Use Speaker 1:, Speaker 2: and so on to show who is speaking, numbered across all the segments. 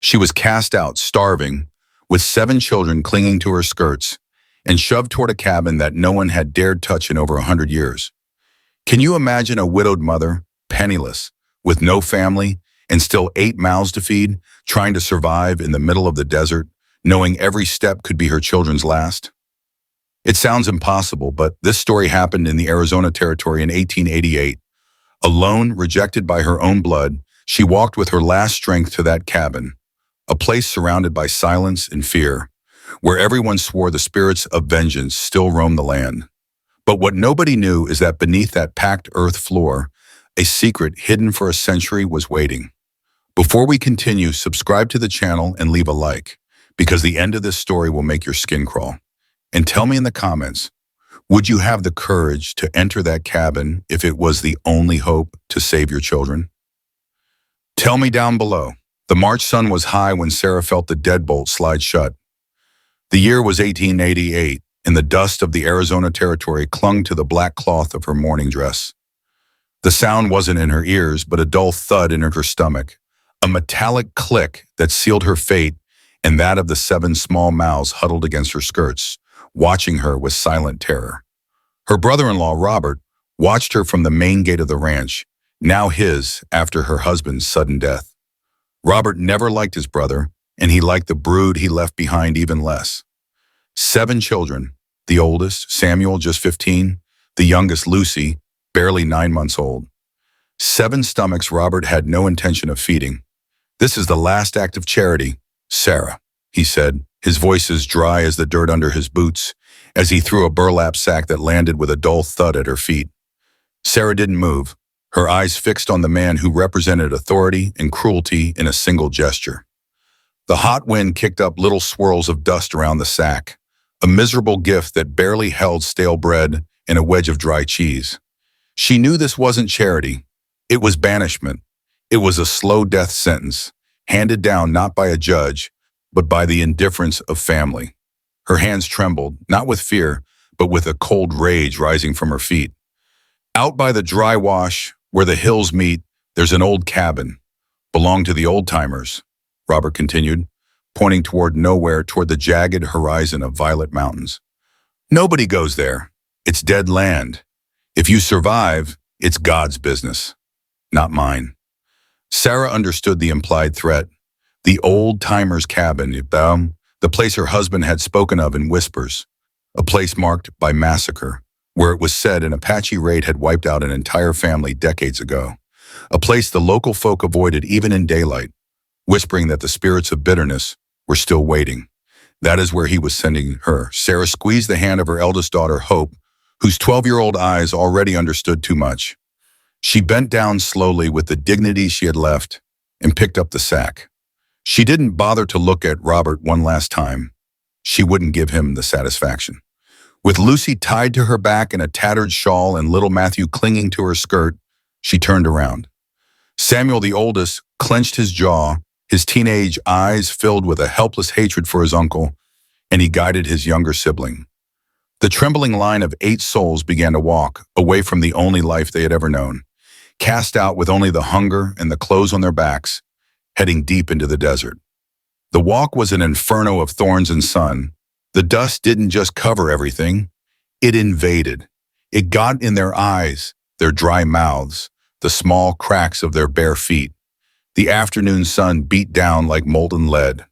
Speaker 1: She was cast out, starving, with 7 children clinging to her skirts, and shoved toward a cabin that no one had dared touch in over 100 years. Can you imagine a widowed mother, penniless, with no family, and still 8 mouths to feed, trying to survive in the middle of the desert, knowing every step could be her children's last? It sounds impossible, but this story happened in the Arizona Territory in 1888. Alone, rejected by her own blood, she walked with her last strength to that cabin, a place surrounded by silence and fear, where everyone swore the spirits of vengeance still roamed the land. But what nobody knew is that beneath that packed earth floor, a secret hidden for a century was waiting. Before we continue, subscribe to the channel and leave a like, because the end of this story will make your skin crawl. And tell me in the comments, would you have the courage to enter that cabin if it was the only hope to save your children? Tell me down below. The March sun was high when Sarah felt the deadbolt slide shut. The year was 1888, and the dust of the Arizona Territory clung to the black cloth of her mourning dress. The sound wasn't in her ears, but a dull thud entered her stomach, a metallic click that sealed her fate and that of the 7 small mouths huddled against her skirts, watching her with silent terror. Her brother-in-law, Robert, watched her from the main gate of the ranch, now his after her husband's sudden death. Robert never liked his brother, and he liked the brood he left behind even less. 7 children, the oldest, Samuel, just 15, the youngest, Lucy, barely 9 months old. 7 stomachs Robert had no intention of feeding. "This is the last act of charity, Sarah," he said, his voice as dry as the dirt under his boots, as he threw a burlap sack that landed with a dull thud at her feet. Sarah didn't move, her eyes fixed on the man who represented authority and cruelty in a single gesture. The hot wind kicked up little swirls of dust around the sack, a miserable gift that barely held stale bread and a wedge of dry cheese. She knew this wasn't charity. It was banishment. It was a slow death sentence, handed down not by a judge, but by the indifference of family. Her hands trembled, not with fear, but with a cold rage rising from her feet. "Out by the dry wash, where the hills meet, there's an old cabin. Belonged to the old-timers," Robert continued, pointing toward nowhere, toward the jagged horizon of violet mountains. "Nobody goes there. It's dead land. If you survive, it's God's business, not mine." Sarah understood the implied threat. The old-timers' cabin, the place her husband had spoken of in whispers, a place marked by massacre, where it was said an Apache raid had wiped out an entire family decades ago, a place the local folk avoided even in daylight, whispering that the spirits of bitterness were still waiting. That is where he was sending her. Sarah squeezed the hand of her eldest daughter, Hope, whose 12-year-old eyes already understood too much. She bent down slowly with the dignity she had left and picked up the sack. She didn't bother to look at Robert one last time. She wouldn't give him the satisfaction. With Lucy tied to her back in a tattered shawl and little Matthew clinging to her skirt, she turned around. Samuel, the oldest, clenched his jaw, his teenage eyes filled with a helpless hatred for his uncle, and he guided his younger sibling. The trembling line of 8 souls began to walk away from the only life they had ever known, cast out with only the hunger and the clothes on their backs, heading deep into the desert. The walk was an inferno of thorns and sun. The dust didn't just cover everything, it invaded. It got in their eyes, their dry mouths, the small cracks of their bare feet. The afternoon sun beat down like molten lead.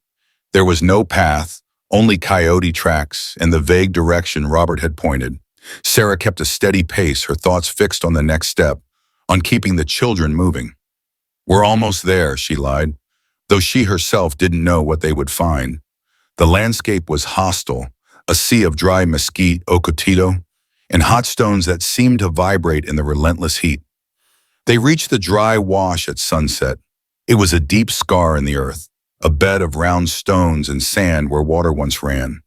Speaker 1: There was no path, only coyote tracks and the vague direction Robert had pointed. Sarah kept a steady pace, her thoughts fixed on the next step, on keeping the children moving. "We're almost there," she lied, though she herself didn't know what they would find. The landscape was hostile, a sea of dry mesquite, ocotito, and hot stones that seemed to vibrate in the relentless heat. They reached the dry wash at sunset. It was a deep scar in the earth, a bed of round stones and sand where water once ran.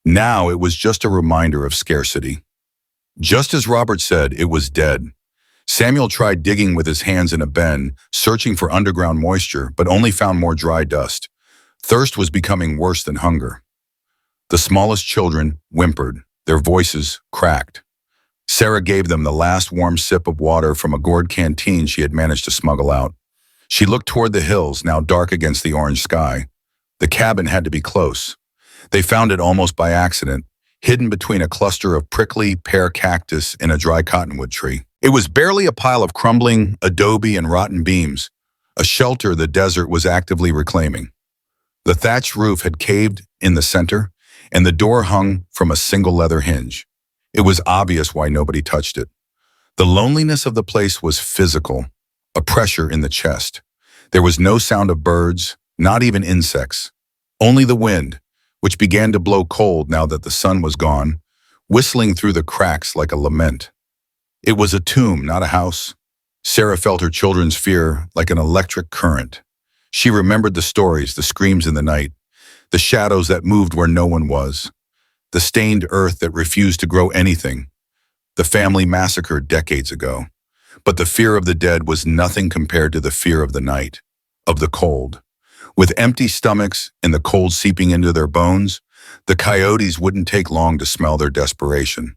Speaker 1: Now it was just a reminder of scarcity. Just as Robert said, it was dead. Samuel tried digging with his hands in a bend, searching for underground moisture, but only found more dry dust. Thirst was becoming worse than hunger. The smallest children whimpered, their voices cracked. Sarah gave them the last warm sip of water from a gourd canteen she had managed to smuggle out. She looked toward the hills, now dark against the orange sky. The cabin had to be close. They found it almost by accident, hidden between a cluster of prickly pear cactus and a dry cottonwood tree. It was barely a pile of crumbling adobe and rotten beams, a shelter the desert was actively reclaiming. The thatched roof had caved in the center, and the door hung from a single leather hinge. It was obvious why nobody touched it. The loneliness of the place was physical, a pressure in the chest. There was no sound of birds, not even insects. Only the wind, which began to blow cold now that the sun was gone, whistling through the cracks like a lament. It was a tomb, not a house. Sarah felt her children's fear like an electric current. She remembered the stories, the screams in the night, the shadows that moved where no one was, the stained earth that refused to grow anything, the family massacred decades ago. But the fear of the dead was nothing compared to the fear of the night, of the cold. With empty stomachs and the cold seeping into their bones, the coyotes wouldn't take long to smell their desperation.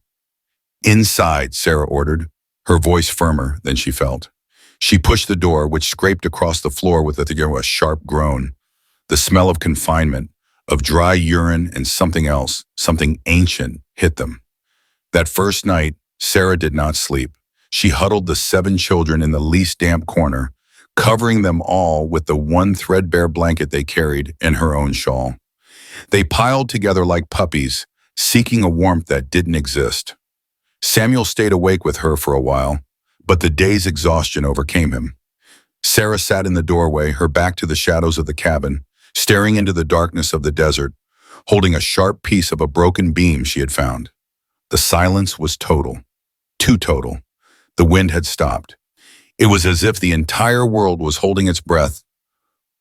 Speaker 1: "Inside," Sarah ordered, her voice firmer than she felt. She pushed the door, which scraped across the floor with a sharp groan. The smell of confinement, of dry urine and something else, something ancient, hit them. That first night, Sarah did not sleep. She huddled the 7 children in the least damp corner, covering them all with the one threadbare blanket they carried and her own shawl. They piled together like puppies, seeking a warmth that didn't exist. Samuel stayed awake with her for a while, but the day's exhaustion overcame him. Sarah sat in the doorway, her back to the shadows of the cabin, staring into the darkness of the desert, holding a sharp piece of a broken beam she had found. The silence was total. Too total. The wind had stopped. It was as if the entire world was holding its breath,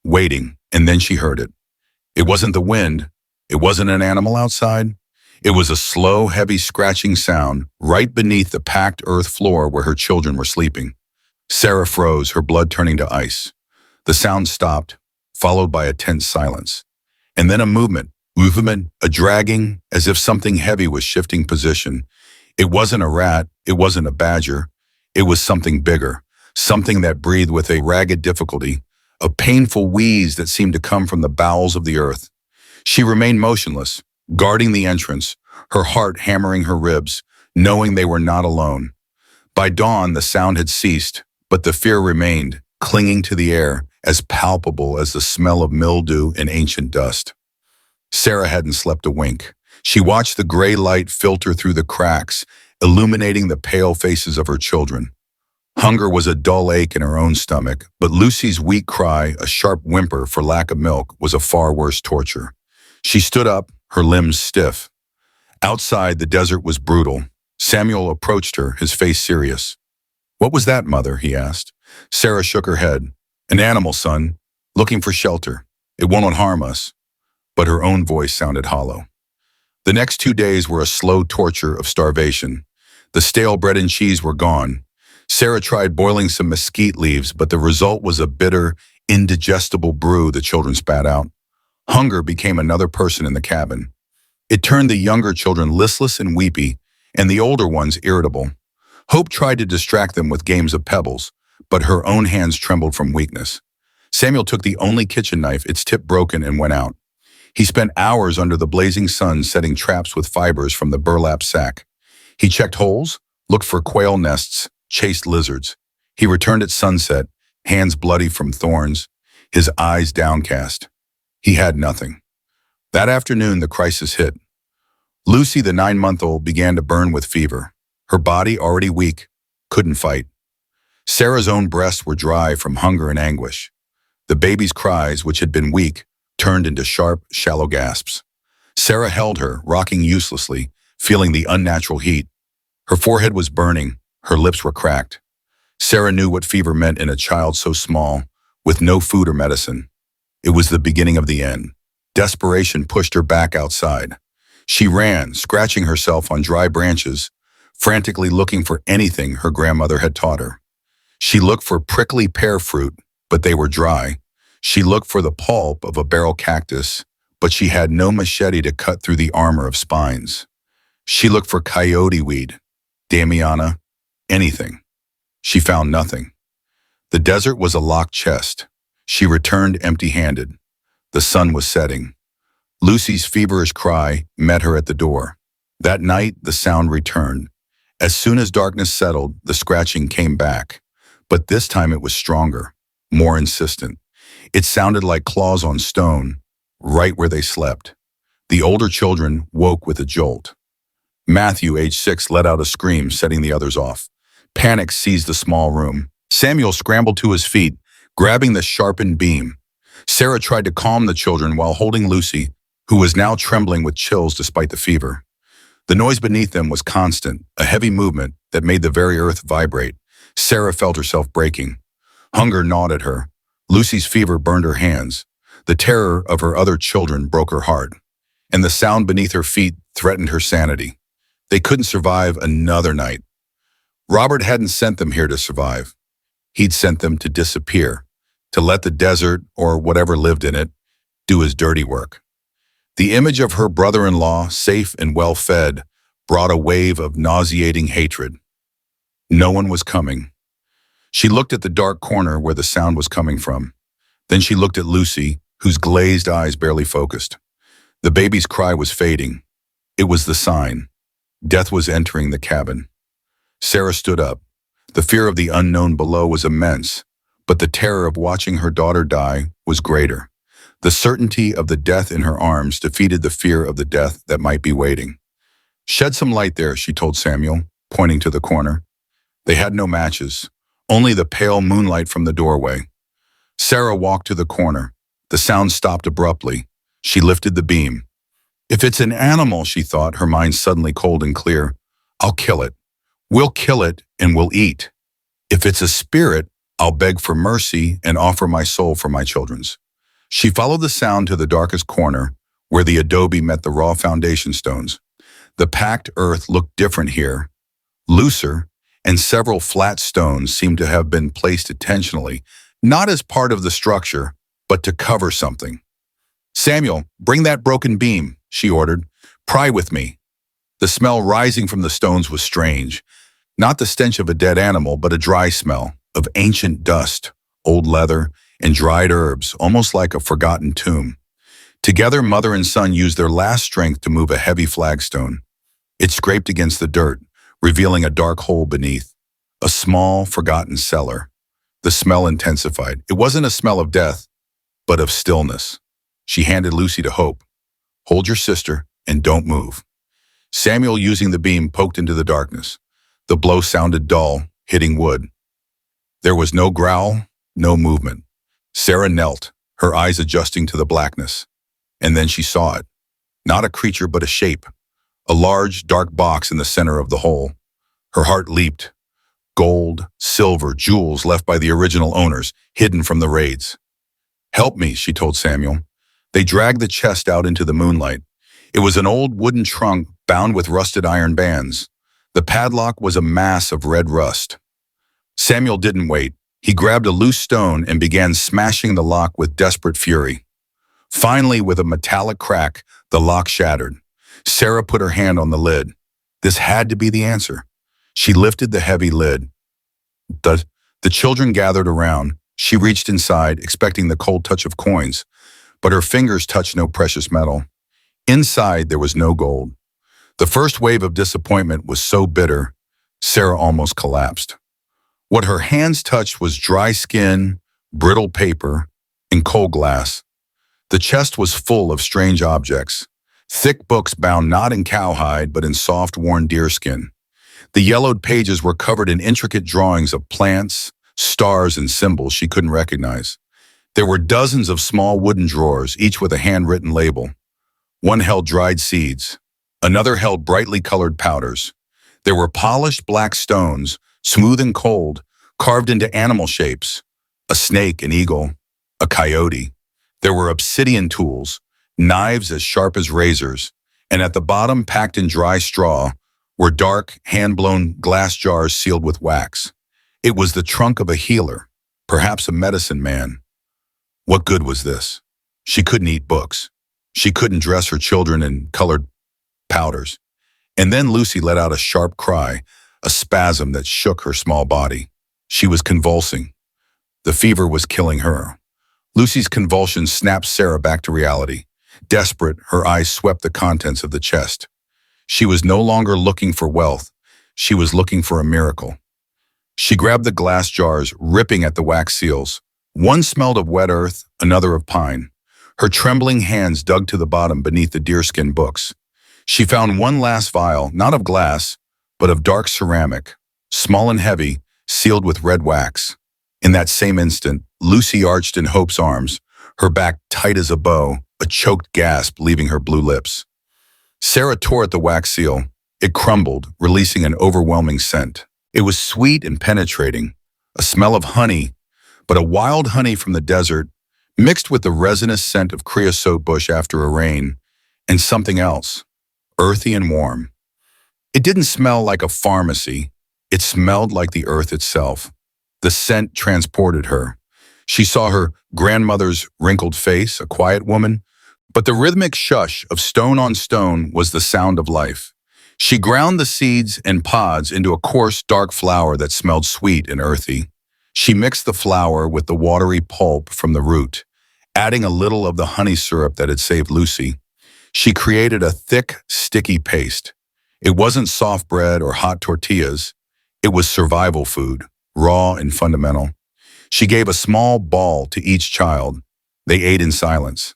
Speaker 1: waiting, and then she heard it. It wasn't the wind. It wasn't an animal outside. It was a slow, heavy scratching sound right beneath the packed earth floor where her children were sleeping. Sarah froze, her blood turning to ice. The sound stopped, followed by a tense silence. And then a movement, a dragging, as if something heavy was shifting position. It wasn't a rat, it wasn't a badger. It was something bigger, something that breathed with a ragged difficulty, a painful wheeze that seemed to come from the bowels of the earth. She remained motionless, guarding the entrance, her heart hammering her ribs, knowing they were not alone. By dawn, the sound had ceased, but the fear remained, clinging to the air, as palpable as the smell of mildew and ancient dust. Sarah hadn't slept a wink. She watched the gray light filter through the cracks, illuminating the pale faces of her children. Hunger was a dull ache in her own stomach, but Lucy's weak cry, a sharp whimper for lack of milk, was a far worse torture. She stood up, her limbs stiff. Outside, the desert was brutal. Samuel approached her, his face serious. "What was that, Mother?" he asked. Sarah shook her head. "An animal, son, looking for shelter. It won't harm us." But her own voice sounded hollow. The next 2 days were a slow torture of starvation. The stale bread and cheese were gone. Sarah tried boiling some mesquite leaves, but the result was a bitter, indigestible brew the children spat out. Hunger became another person in the cabin. It turned the younger children listless and weepy, and the older ones irritable. Hope tried to distract them with games of pebbles, but her own hands trembled from weakness. Samuel took the only kitchen knife, its tip broken, and went out. He spent hours under the blazing sun setting traps with fibers from the burlap sack. He checked holes, looked for quail nests, chased lizards. He returned at sunset, hands bloody from thorns, his eyes downcast. He had nothing. That afternoon, the crisis hit. Lucy, the 9-month-old, began to burn with fever. Her body, already weak, couldn't fight. Sarah's own breasts were dry from hunger and anguish. The baby's cries, which had been weak, turned into sharp, shallow gasps. Sarah held her, rocking uselessly, feeling the unnatural heat. Her forehead was burning, her lips were cracked. Sarah knew what fever meant in a child so small, with no food or medicine. It was the beginning of the end. Desperation pushed her back outside. She ran, scratching herself on dry branches, frantically looking for anything her grandmother had taught her. She looked for prickly pear fruit, but they were dry. She looked for the pulp of a barrel cactus, but she had no machete to cut through the armor of spines. She looked for coyote weed, damiana, anything. She found nothing. The desert was a locked chest. She returned empty-handed. The sun was setting. Lucy's feverish cry met her at the door. That night, the sound returned. As soon as darkness settled, the scratching came back. But this time it was stronger, more insistent. It sounded like claws on stone, right where they slept. The older children woke with a jolt. Matthew, age 6, let out a scream, setting the others off. Panic seized the small room. Samuel scrambled to his feet, grabbing the sharpened beam. Sarah tried to calm the children while holding Lucy, who was now trembling with chills despite the fever. The noise beneath them was constant, a heavy movement that made the very earth vibrate. Sarah felt herself breaking. Hunger gnawed at her. Lucy's fever burned her hands. The terror of her other children broke her heart. And the sound beneath her feet threatened her sanity. They couldn't survive another night. Robert hadn't sent them here to survive. He'd sent them to disappear, to let the desert, or whatever lived in it, do his dirty work. The image of her brother-in-law, safe and well-fed, brought a wave of nauseating hatred. No one was coming. She looked at the dark corner where the sound was coming from. Then she looked at Lucy, whose glazed eyes barely focused. The baby's cry was fading. It was the sign. Death was entering the cabin. Sarah stood up. The fear of the unknown below was immense, but the terror of watching her daughter die was greater. The certainty of the death in her arms defeated the fear of the death that might be waiting. "Shed some light there," she told Samuel, pointing to the corner. They had no matches, only the pale moonlight from the doorway. Sarah walked to the corner. The sound stopped abruptly. She lifted the beam. "If it's an animal," she thought, her mind suddenly cold and clear, "I'll kill it. We'll kill it and we'll eat. If it's a spirit, I'll beg for mercy and offer my soul for my children's." She followed the sound to the darkest corner, where the adobe met the raw foundation stones. The packed earth looked different here, looser, and several flat stones seemed to have been placed intentionally, not as part of the structure, but to cover something. "Samuel, bring that broken beam," she ordered. "Pry with me." The smell rising from the stones was strange. Not the stench of a dead animal, but a dry smell of ancient dust, old leather, and dried herbs, almost like a forgotten tomb. Together, mother and son used their last strength to move a heavy flagstone. It scraped against the dirt, revealing a dark hole beneath, a small, forgotten cellar. The smell intensified. It wasn't a smell of death, but of stillness. She handed Lucy to Hope. "Hold your sister and don't move." Samuel, using the beam, poked into the darkness. The blow sounded dull, hitting wood. There was no growl, no movement. Sarah knelt, her eyes adjusting to the blackness. And then she saw it. Not a creature, but a shape. A large, dark box in the center of the hole. Her heart leaped. Gold, silver, jewels left by the original owners, hidden from the raids. "Help me," she told Samuel. They dragged the chest out into the moonlight. It was an old wooden trunk bound with rusted iron bands. The padlock was a mass of red rust. Samuel didn't wait. He grabbed a loose stone and began smashing the lock with desperate fury. Finally, with a metallic crack, the lock shattered. Sarah put her hand on the lid. This had to be the answer. She lifted the heavy lid. The children gathered around. She reached inside, expecting the cold touch of coins, but her fingers touched no precious metal. Inside, there was no gold. The first wave of disappointment was so bitter, Sarah almost collapsed. What her hands touched was dry skin, brittle paper, and cold glass. The chest was full of strange objects. Thick books bound not in cowhide, but in soft, worn deerskin. The yellowed pages were covered in intricate drawings of plants, stars, and symbols she couldn't recognize. There were dozens of small wooden drawers, each with a handwritten label. One held dried seeds. Another held brightly colored powders. There were polished black stones, smooth and cold, carved into animal shapes. A snake, an eagle, a coyote. There were obsidian tools, knives as sharp as razors, and at the bottom, packed in dry straw, were dark, hand-blown glass jars sealed with wax. It was the trunk of a healer, perhaps a medicine man. What good was this? She couldn't eat books. She couldn't dress her children in colored powders. And then Lucy let out a sharp cry, a spasm that shook her small body. She was convulsing. The fever was killing her. Lucy's convulsions snapped Sarah back to reality. Desperate, her eyes swept the contents of the chest. She was no longer looking for wealth. She was looking for a miracle. She grabbed the glass jars, ripping at the wax seals. One smelled of wet earth, another of pine. Her trembling hands dug to the bottom beneath the deerskin books. She found one last vial, not of glass, but of dark ceramic, small and heavy, sealed with red wax. In that same instant, Lucy arched in Hope's arms, her back tight as a bow, a choked gasp leaving her blue lips. Sarah tore at the wax seal. It crumbled, releasing an overwhelming scent. It was sweet and penetrating, a smell of honey, but a wild honey from the desert, mixed with the resinous scent of creosote bush after a rain, and something else, earthy and warm. It didn't smell like a pharmacy. It smelled like the earth itself. The scent transported her. She saw her grandmother's wrinkled face, a quiet woman, but the rhythmic shush of stone on stone was the sound of life. She ground the seeds and pods into a coarse, dark flour that smelled sweet and earthy. She mixed the flour with the watery pulp from the root, adding a little of the honey syrup that had saved Lucy. She created a thick, sticky paste. It wasn't soft bread or hot tortillas. It was survival food, raw and fundamental. She gave a small ball to each child. They ate in silence.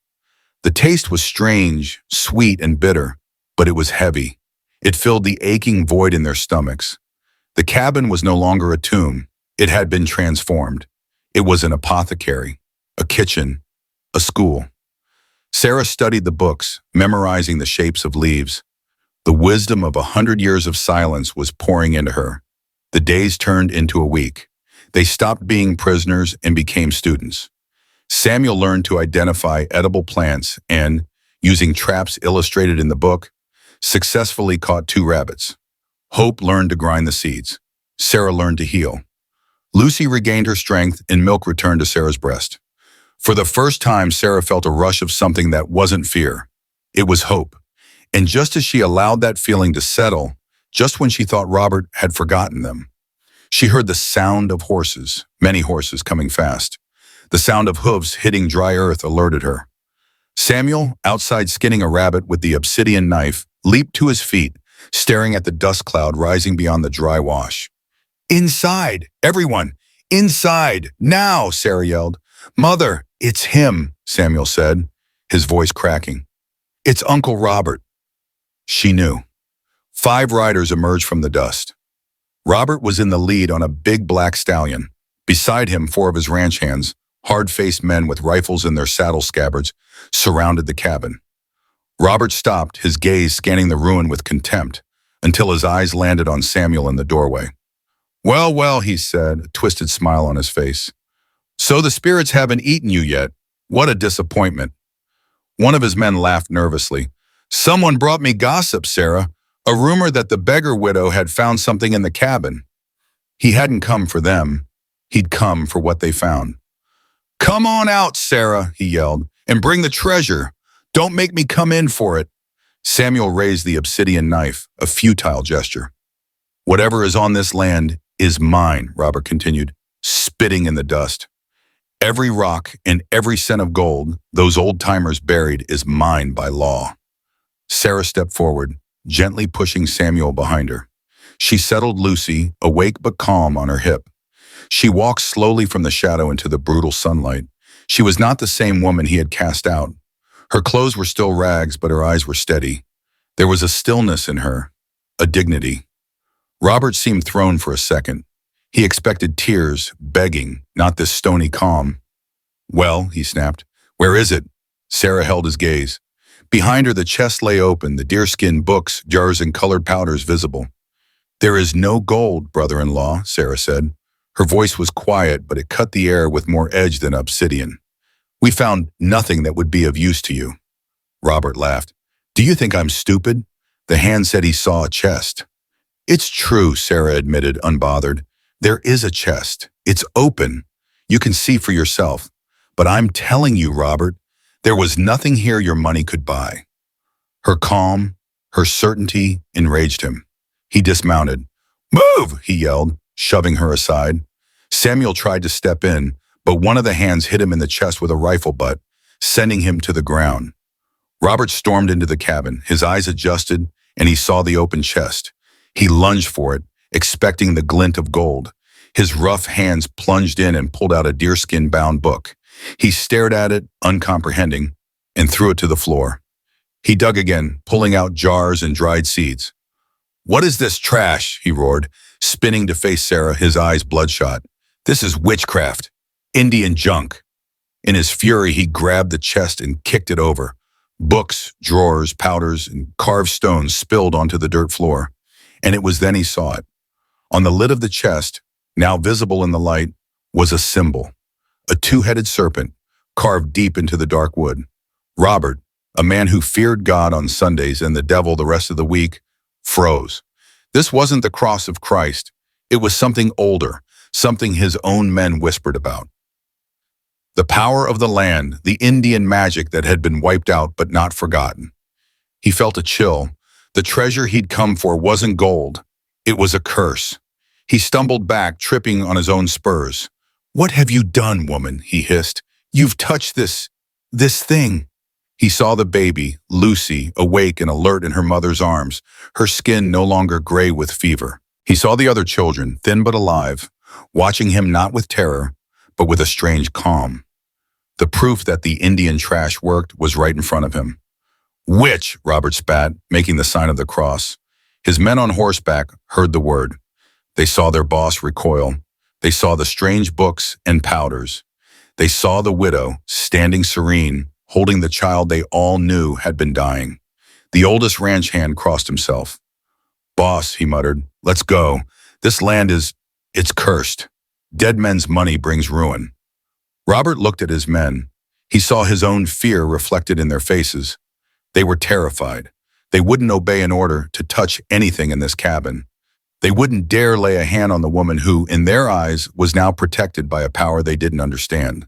Speaker 1: The taste was strange, sweet and bitter, but it was heavy. It filled the aching void in their stomachs. The cabin was no longer a tomb. It had been transformed. It was an apothecary, a kitchen, a school. Sarah studied the books, memorizing the shapes of leaves. The wisdom of 100 years of silence was pouring into her. The days turned into a week. They stopped being prisoners and became students. Samuel learned to identify edible plants and, using traps illustrated in the book, successfully caught 2 rabbits. Hope learned to grind the seeds. Sarah learned to heal. Lucy regained her strength and milk returned to Sarah's breast. For the first time, Sarah felt a rush of something that wasn't fear. It was hope. And just as she allowed that feeling to settle, just when she thought Robert had forgotten them, she heard the sound of horses, many horses coming fast. The sound of hooves hitting dry earth alerted her. Samuel, outside skinning a rabbit with the obsidian knife, leaped to his feet, staring at the dust cloud rising beyond the dry wash. "Inside! Everyone! Inside! Now!" Sarah yelled. "Mother, it's him," Samuel said, his voice cracking. "It's Uncle Robert." She knew. 5 riders emerged from the dust. Robert was in the lead on a big black stallion. Beside him, 4 of his ranch hands, hard-faced men with rifles in their saddle scabbards, surrounded the cabin. Robert stopped, his gaze scanning the ruin with contempt, until his eyes landed on Samuel in the doorway. "Well, well," he said, a twisted smile on his face. "So the spirits haven't eaten you yet. What a disappointment." One of his men laughed nervously. "Someone brought me gossip, Sarah, a rumor that the beggar widow had found something in the cabin." He hadn't come for them. He'd come for what they found. "Come on out, Sarah," he yelled, "and bring the treasure. Don't make me come in for it." Samuel raised the obsidian knife, a futile gesture. "Whatever is on this land is mine," Robert continued, spitting in the dust. "Every rock and every cent of gold those old-timers buried is mine by law." Sarah stepped forward, gently pushing Samuel behind her. She settled Lucy, awake but calm, on her hip. She walked slowly from the shadow into the brutal sunlight. She was not the same woman he had cast out. Her clothes were still rags, but her eyes were steady. There was a stillness in her, a dignity. Robert seemed thrown for a second. He expected tears, begging, not this stony calm. "Well," he snapped, "where is it?" Sarah held his gaze. Behind her, the chest lay open, the deerskin books, jars, and colored powders visible. "There is no gold, brother-in-law," Sarah said. Her voice was quiet, but it cut the air with more edge than obsidian. "We found nothing that would be of use to you." Robert laughed. "Do you think I'm stupid?" The hand said he saw a chest. "It's true," Sarah admitted, unbothered. "There is a chest. It's open. You can see for yourself. But I'm telling you, Robert, there was nothing here your money could buy." Her calm, her certainty enraged him. He dismounted. "Move!" he yelled, shoving her aside. Samuel tried to step in, but one of the hands hit him in the chest with a rifle butt, sending him to the ground. Robert stormed into the cabin, his eyes adjusted, and he saw the open chest. He lunged for it, expecting the glint of gold. His rough hands plunged in and pulled out a deerskin-bound book. He stared at it, uncomprehending, and threw it to the floor. He dug again, pulling out jars and dried seeds. "What is this trash?" he roared, spinning to face Sarah, his eyes bloodshot. "This is witchcraft. Indian junk." In his fury, he grabbed the chest and kicked it over. Books, drawers, powders, and carved stones spilled onto the dirt floor. And it was then he saw it. On the lid of the chest, now visible in the light, was a symbol. A two-headed serpent, carved deep into the dark wood. Robert, a man who feared God on Sundays and the devil the rest of the week, froze. This wasn't the cross of Christ. It was something older, something his own men whispered about. The power of the land, the Indian magic that had been wiped out but not forgotten. He felt a chill. The treasure he'd come for wasn't gold. It was a curse. He stumbled back, tripping on his own spurs. "What have you done, woman?" he hissed. "You've touched this thing." He saw the baby, Lucy, awake and alert in her mother's arms, her skin no longer gray with fever. He saw the other children, thin but alive, watching him not with terror, but with a strange calm. The proof that the Indian trash worked was right in front of him. "Witch!" Robert spat, making the sign of the cross. His men on horseback heard the word. They saw their boss recoil. They saw the strange books and powders. They saw the widow, standing serene, holding the child they all knew had been dying. The oldest ranch hand crossed himself. "Boss," he muttered, "let's go. This land it's cursed. Dead men's money brings ruin." Robert looked at his men. He saw his own fear reflected in their faces. They were terrified. They wouldn't obey an order to touch anything in this cabin. They wouldn't dare lay a hand on the woman who, in their eyes, was now protected by a power they didn't understand.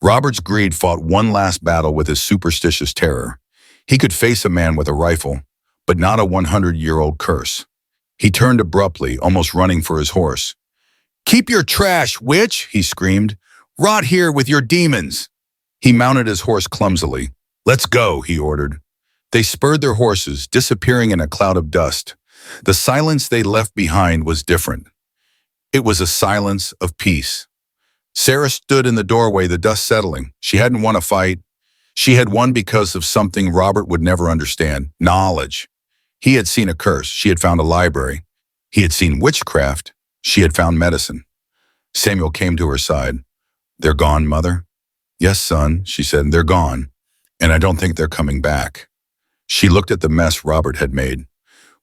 Speaker 1: Robert's greed fought one last battle with his superstitious terror. He could face a man with a rifle, but not a 100-year-old curse. He turned abruptly, almost running for his horse. "Keep your trash, witch!" he screamed. "Rot here with your demons!" He mounted his horse clumsily. "Let's go," he ordered. They spurred their horses, disappearing in a cloud of dust. The silence they left behind was different. It was a silence of peace. Sarah stood in the doorway, the dust settling. She hadn't won a fight. She had won because of something Robert would never understand: knowledge. He had seen a curse. She had found a library. He had seen witchcraft. She had found medicine. Samuel came to her side. "They're gone, Mother?" "Yes, son," she said, "they're gone, and I don't think they're coming back." She looked at the mess Robert had made.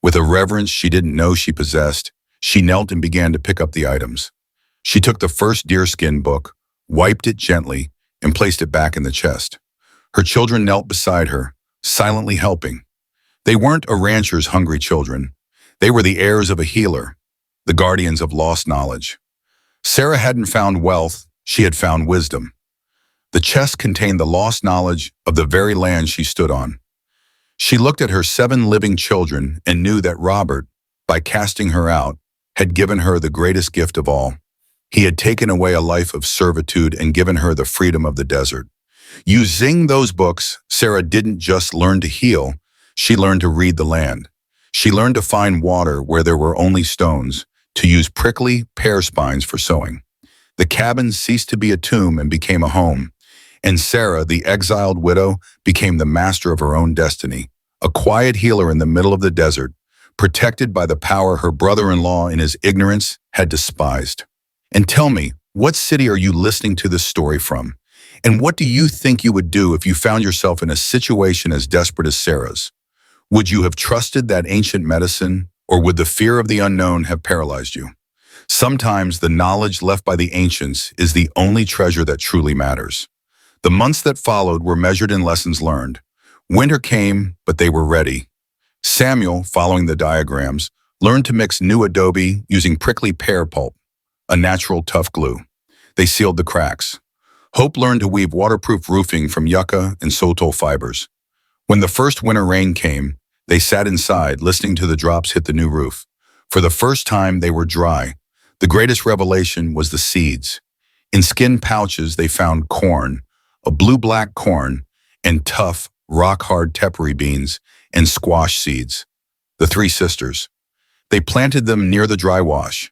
Speaker 1: With a reverence she didn't know she possessed, she knelt and began to pick up the items. She took the first deerskin book, wiped it gently, and placed it back in the chest. Her children knelt beside her, silently helping. They weren't a rancher's hungry children. They were the heirs of a healer, the guardians of lost knowledge. Sarah hadn't found wealth, she had found wisdom. The chest contained the lost knowledge of the very land she stood on. She looked at her 7 living children and knew that Robert, by casting her out, had given her the greatest gift of all. He had taken away a life of servitude and given her the freedom of the desert. Using those books, Sarah didn't just learn to heal, she learned to read the land. She learned to find water where there were only stones, to use prickly pear spines for sowing. The cabin ceased to be a tomb and became a home. And Sarah, the exiled widow, became the master of her own destiny, a quiet healer in the middle of the desert, protected by the power her brother-in-law in his ignorance had despised. And tell me, what city are you listening to this story from? And what do you think you would do if you found yourself in a situation as desperate as Sarah's? Would you have trusted that ancient medicine, or would the fear of the unknown have paralyzed you? Sometimes the knowledge left by the ancients is the only treasure that truly matters. The months that followed were measured in lessons learned. Winter came, but they were ready. Samuel, following the diagrams, learned to mix new adobe using prickly pear pulp, a natural tough glue. They sealed the cracks. Hope learned to weave waterproof roofing from yucca and sotol fibers. When the first winter rain came, they sat inside, listening to the drops hit the new roof. For the first time, they were dry. The greatest revelation was the seeds. In skin pouches, they found corn, a blue-black corn, and tough, rock-hard tepary beans and squash seeds. The three sisters. They planted them near the dry wash.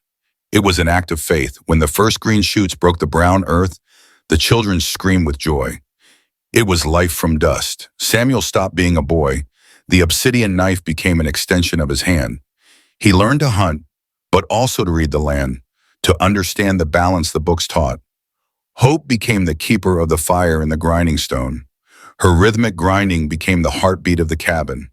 Speaker 1: It was an act of faith. When the first green shoots broke the brown earth, the children screamed with joy. It was life from dust. Samuel stopped being a boy. The obsidian knife became an extension of his hand. He learned to hunt, but also to read the land, to understand the balance the books taught. Hope became the keeper of the fire and the grinding stone. Her rhythmic grinding became the heartbeat of the cabin.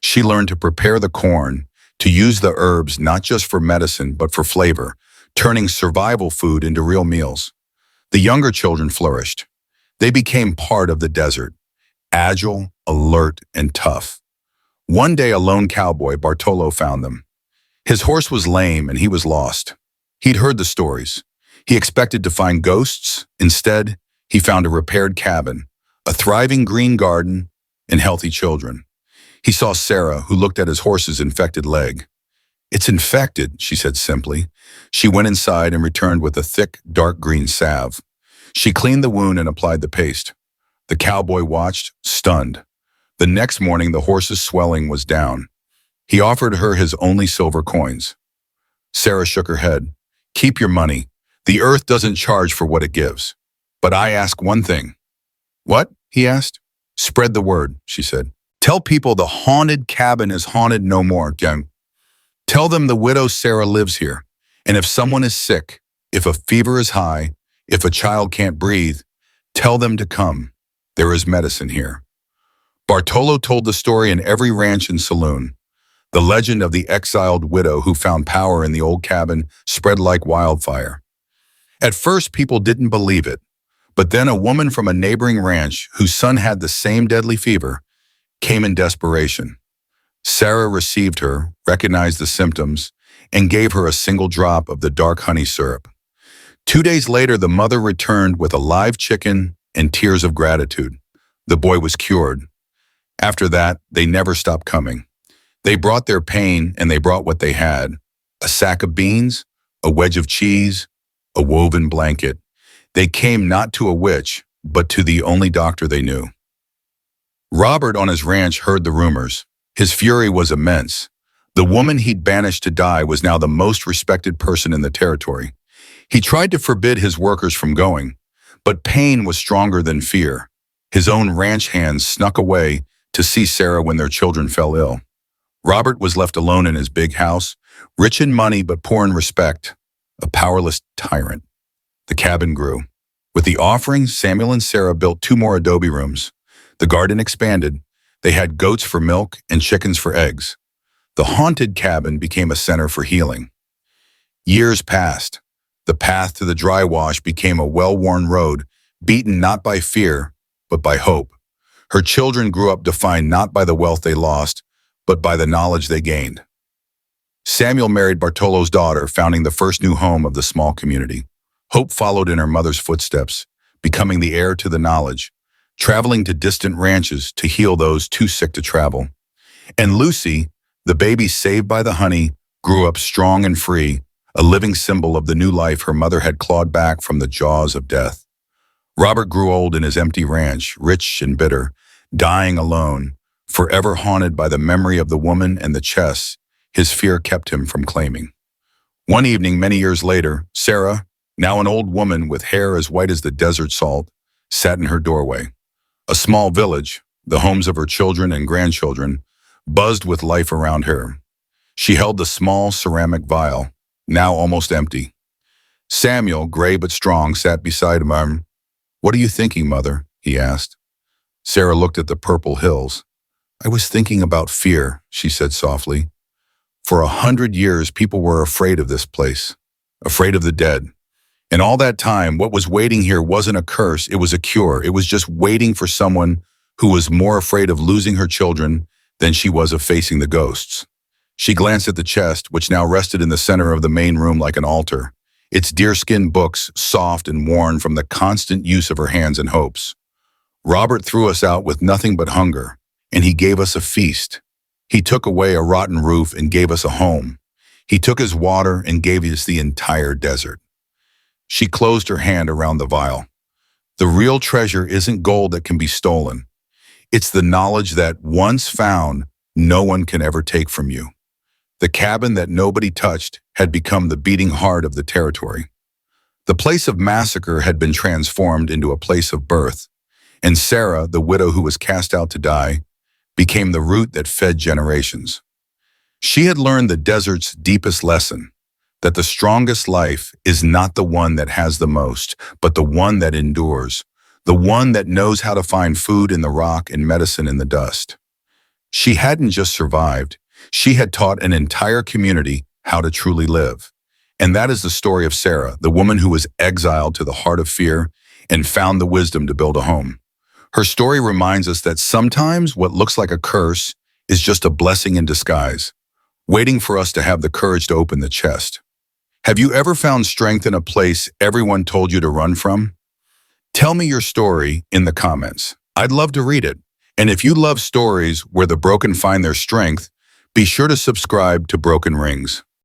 Speaker 1: She learned to prepare the corn, to use the herbs not just for medicine but for flavor, turning survival food into real meals. The younger children flourished. They became part of the desert, agile, alert, and tough. One day a lone cowboy, Bartolo, found them. His horse was lame and he was lost. He'd heard the stories. He expected to find ghosts. Instead, he found a repaired cabin, a thriving green garden, and healthy children. He saw Sarah, who looked at his horse's infected leg. "It's infected," she said simply. She went inside and returned with a thick, dark green salve. She cleaned the wound and applied the paste. The cowboy watched, stunned. The next morning, the horse's swelling was down. He offered her his only silver coins. Sarah shook her head. "Keep your money. The earth doesn't charge for what it gives. But I ask one thing." "What?" he asked. "Spread the word," she said. "Tell people the haunted cabin is haunted no more, gang. Tell them the widow Sarah lives here. And if someone is sick, if a fever is high, if a child can't breathe, tell them to come. There is medicine here." Bartolo told the story in every ranch and saloon. The legend of the exiled widow who found power in the old cabin spread like wildfire. At first, people didn't believe it, but then a woman from a neighboring ranch whose son had the same deadly fever came in desperation. Sarah received her, recognized the symptoms, and gave her a single drop of the dark honey syrup. 2 days later, the mother returned with a live chicken and tears of gratitude. The boy was cured. After that, they never stopped coming. They brought their pain and they brought what they had: a sack of beans, a wedge of cheese, a woven blanket. They came not to a witch, but to the only doctor they knew. Robert on his ranch heard the rumors. His fury was immense. The woman he'd banished to die was now the most respected person in the territory. He tried to forbid his workers from going, but pain was stronger than fear. His own ranch hands snuck away to see Sarah when their children fell ill. Robert was left alone in his big house, rich in money but poor in respect, a powerless tyrant. The cabin grew. With the offerings, Samuel and Sarah built 2 more adobe rooms. The garden expanded. They had goats for milk and chickens for eggs. The haunted cabin became a center for healing. Years passed. The path to the dry wash became a well-worn road, beaten not by fear, but by hope. Her children grew up defined not by the wealth they lost, but by the knowledge they gained. Samuel married Bartolo's daughter, founding the first new home of the small community. Hope followed in her mother's footsteps, becoming the heir to the knowledge, traveling to distant ranches to heal those too sick to travel. And Lucy, the baby saved by the honey, grew up strong and free, a living symbol of the new life her mother had clawed back from the jaws of death. Robert grew old in his empty ranch, rich and bitter, dying alone, forever haunted by the memory of the woman and the chest his fear kept him from claiming. One evening, many years later, Sarah, now an old woman with hair as white as the desert salt, sat in her doorway. A small village, the homes of her children and grandchildren, buzzed with life around her. She held the small ceramic vial, now almost empty. Samuel, gray but strong, sat beside him. "What are you thinking, Mother?" he asked. Sarah looked at the purple hills. "I was thinking about fear," she said softly. "For 100 years, people were afraid of this place, afraid of the dead. And all that time, what was waiting here wasn't a curse, it was a cure. It was just waiting for someone who was more afraid of losing her children than she was of facing the ghosts." She glanced at the chest, which now rested in the center of the main room like an altar, its deerskin books soft and worn from the constant use of her hands and hopes. "Robert threw us out with nothing but hunger, and he gave us a feast. He took away a rotten roof and gave us a home. He took his water and gave us the entire desert." She closed her hand around the vial. The real treasure isn't gold that can be stolen. It's the knowledge that, once found, no one can ever take from you. The cabin that nobody touched had become the beating heart of the territory. The place of massacre had been transformed into a place of birth, and Sarah, the widow who was cast out to die, became the root that fed generations. She had learned the desert's deepest lesson, that the strongest life is not the one that has the most, but the one that endures, the one that knows how to find food in the rock and medicine in the dust. She hadn't just survived, she had taught an entire community how to truly live. And that is the story of Sarah, the woman who was exiled to the heart of fear and found the wisdom to build a home. Her story reminds us that sometimes what looks like a curse is just a blessing in disguise, waiting for us to have the courage to open the chest. Have you ever found strength in a place everyone told you to run from? Tell me your story in the comments. I'd love to read it. And if you love stories where the broken find their strength, be sure to subscribe to Broken Rings.